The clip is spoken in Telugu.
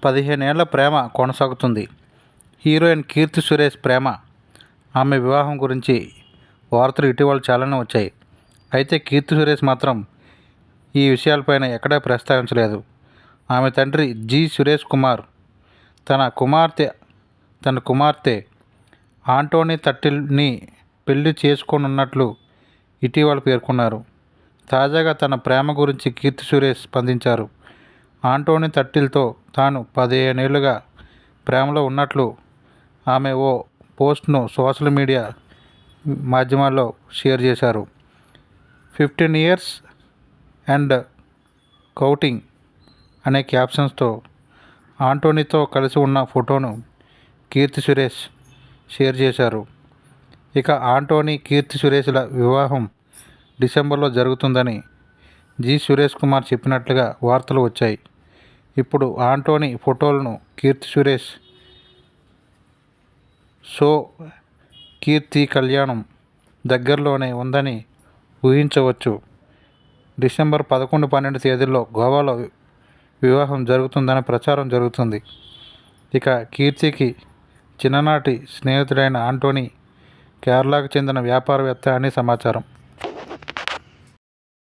15 ఏళ్ల ప్రేమ కొనసాగుతుంది. హీరోయిన్ కీర్తి సురేష్ ప్రేమ, ఆమె వివాహం గురించి వార్తలు ఇటీవల చాలానే వచ్చాయి. అయితే కీర్తి సురేష్ మాత్రం ఈ విషయాలపైన ఎక్కడా ప్రస్తావించలేదు. ఆమె తండ్రి జి. సురేష్ కుమార్ తన కుమార్తె ఆంటోనీ తట్టిల్ని పెళ్లి చేసుకోనున్నట్లు ఇటీవల పేర్కొన్నారు. తాజాగా తన ప్రేమ గురించి కీర్తి సురేష్ స్పందించారు. ఆంటోనీ తట్టిల్తో తాను 15 ఏళ్లుగా ప్రేమలో ఉన్నట్లు ఆమె ఓ పోస్ట్ను సోషల్ మీడియా మాధ్యమాల్లో షేర్ చేశారు. 15 ఇయర్స్ అండ్ కౌంటింగ్ అనే క్యాప్షన్తో ఆంటోనీతో కలిసి ఉన్న ఫోటోను కీర్తి సురేష్ షేర్ చేశారు. ఇక ఆంటోనీ, కీర్తి సురేష్ల వివాహం డిసెంబర్లో జరుగుతుందని జి. సురేష్ కుమార్ చెప్పినట్లుగా వార్తలు వచ్చాయి. ఇప్పుడు ఆంటోనీ ఫోటోలను కీర్తి సురేష్ సో కీర్తి కళ్యాణం దగ్గరలోనే ఉందని ఊహించవచ్చు. డిసెంబర్ 11, 12 తేదీల్లో గోవాలో వివాహం జరుగుతుందని ప్రచారం జరుగుతుంది. ఇక కీర్తికి చిన్ననాటి స్నేహితుడైన ఆంటోనీ కేరళకు చెందిన వ్యాపారవేత్త అని సమాచారం.